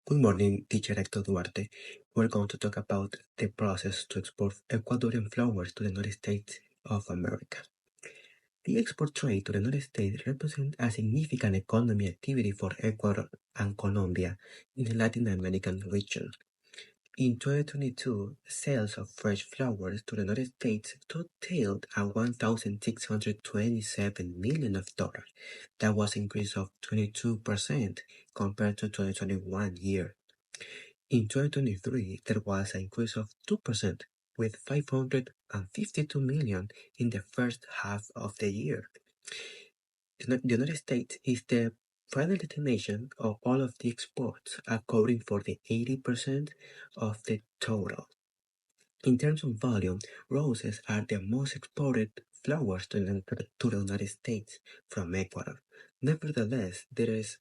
Good morning, teacher Hector Duarte. We're going to talk about the process to export Ecuadorian flowers to the United States of America. The export trade to the United States represents a significant economic activity for Ecuador and Colombia in the Latin American region. In 2022, sales of fresh flowers to the United States totaled at $1,627 million. That was an increase of 22% compared to 2021 year. In 2023, there was an increase of 2%, with 552 million in the first half of the year. The United States is the final destination of all of the exports, accounting for the 80% of the total. In terms of volume, roses are the most exported flowers to the United States from Ecuador. Nevertheless, there is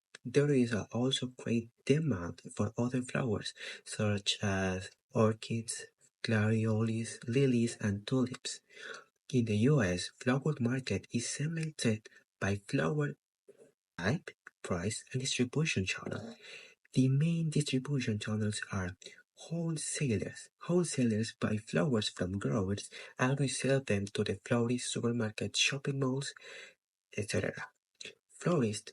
also great demand for other flowers such as orchids, gladiolus, lilies, and tulips. In the U.S., flower market is segmented by flower type, price, and distribution channel. The main distribution channels are wholesalers. Wholesalers buy flowers from growers and resell them to the florists, supermarkets, shopping malls, etc. Florists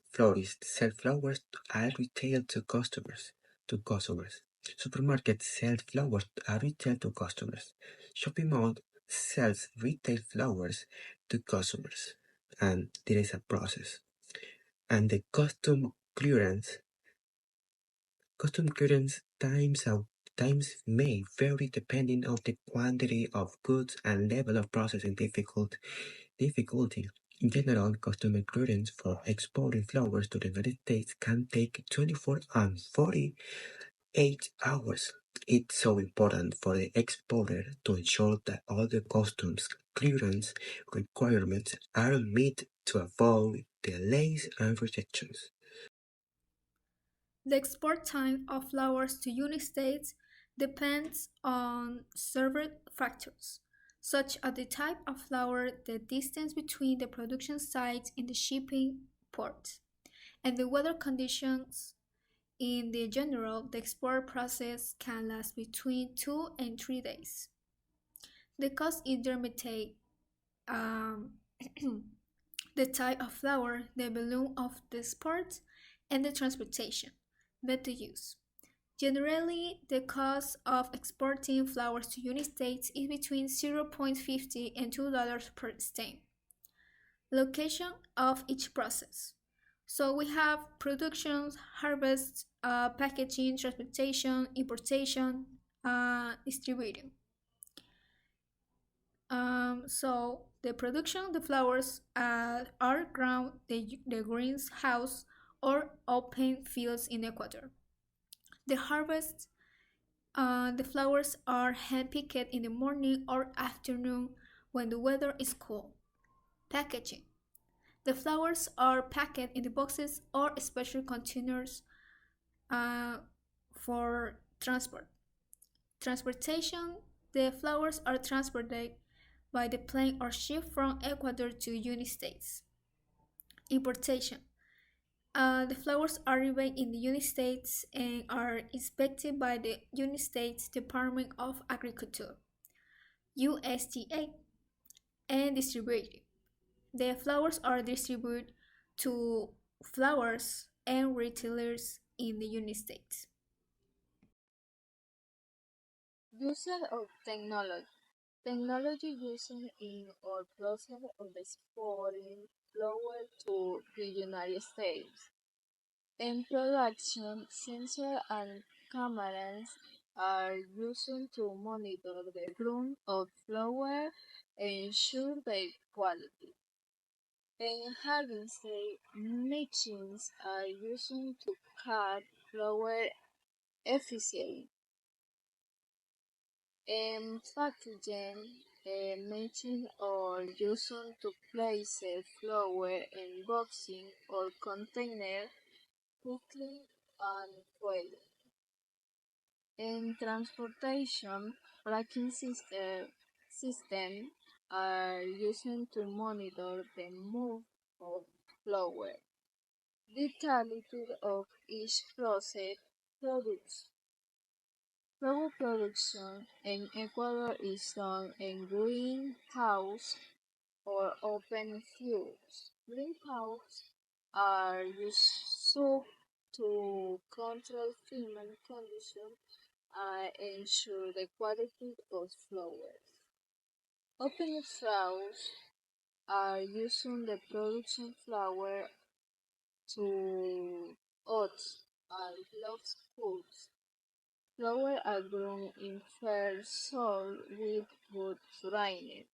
sell flowers at retail to customers. Supermarkets sell flowers at retail to customers. Shopping mall sells retail flowers to customers. And there is a process. And the custom clearance times may vary depending on the quantity of goods and level of processing difficulty. In general, customer clearance for exporting flowers to the United States can take 24 and 48 hours. It's so important for the exporter to ensure that all the customs clearance requirements are met to avoid delays and rejections. The export time of flowers to United States depends on several factors, such as the type of flower, the distance between the production sites in the shipping port, and the weather conditions. In the general, the export process can last between 2 and 3 days. The cost intermediate um, the type of flower, the volume of the export, and the transportation method use. Generally, the cost of exporting flowers to United States is between 0.50 and $2 per stem. Location of each process. So we have production, harvest, packaging, transportation, importation, distributing. So the production, the flowers are grown, the greenhouse or open fields in Ecuador. The harvest, the flowers are hand-picked in the morning or afternoon when the weather is cool. Packaging. The flowers are packed in the boxes or special containers for transport. Transportation. The flowers are transported by the plane or ship from Ecuador to United States. Importation. The flowers arrive in the United States and are inspected by the United States Department of Agriculture, USDA, and distributed. The flowers are distributed to flowers and retailers in the United States. User of technology. Technology used in or process of exporting flower to the United States. In production, sensors and cameras are used to monitor the growth of flower and ensure their quality. In harvesting, machines are used to cut flower efficiently. In packaging, machines are used to place flower in boxing or container quickly and well. In transportation, tracking systems are used to monitor the move of flower. The quality of each process products. Flower production in Ecuador is done in greenhouse or open fields. Greenhouses are used to control climate conditions and ensure the quality of flowers. Open fields are using the production flower to oats and loves foods. Flowers are grown in fair soil with good drainage.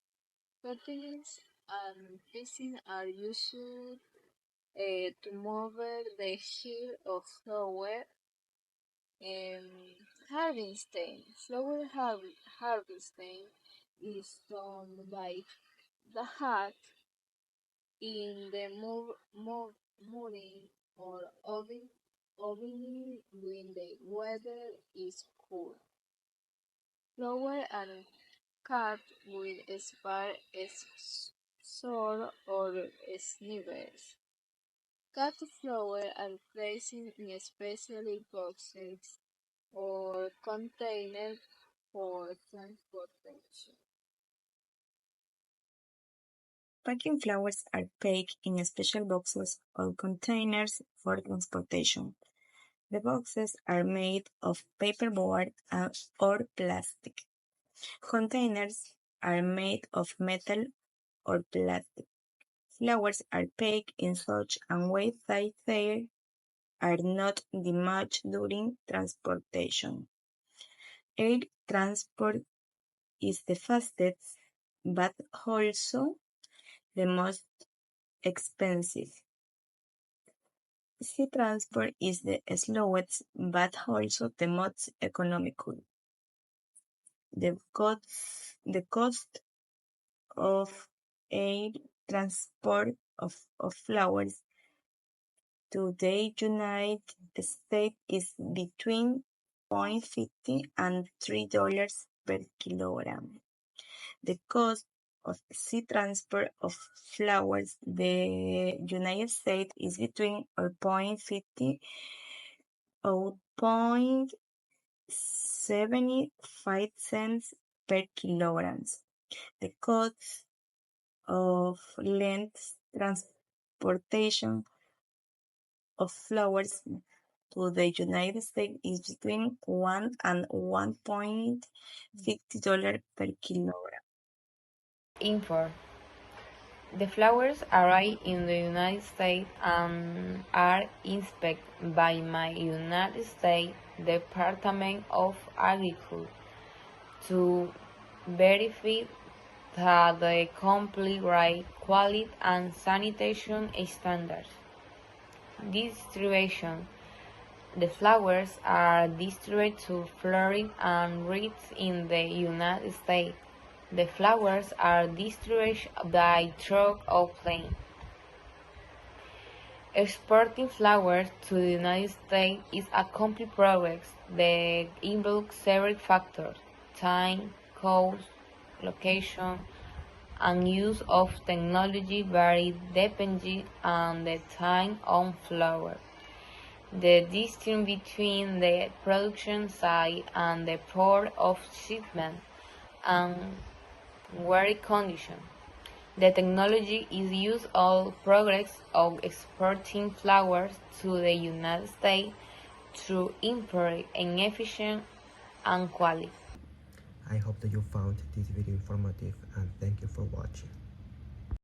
Cuttings and piecing are used to move the shear of flower. Harvesting. Harvesting is done by the hand in the morning or oven when the weather is cool. Flour and cut with a spare sword or snippers. Cut flour and place it in special boxes or containers for transportation. Packing flowers are packed in special boxes or containers for transportation. The boxes are made of paperboard or plastic. Containers are made of metal or plastic. Flowers are packed in such a way that they are not damaged during transportation. Air transport is the fastest, but also the most expensive. Sea transport is the slowest, but also the most economical. The cost of air transport of flowers to the United States is between $0.50 and $3 per kilogram. The cost of sea transport of flowers to the United States is between $0.50 or 0.75 per kilogram. The cost of land transportation of flowers to the United States is between $1 and $1.50 per kilogram. Info. The flowers arrive in the United States and are inspected by my United States Department of Agriculture to verify that they comply with quality and sanitation standards. Distribution. The flowers are distributed to Florida and reached in the United States. The flowers are distributed by truck or plane. Exporting flowers to the United States is a complex process that involves several factors: time, cost, location, and use of technology vary depending on the type of flower, the distance between the production site and the port of shipment, and weather conditions. The technology is used in progress of exporting flowers to the United States through improved and efficient and quality. I hope that you found this video informative and thank you for watching.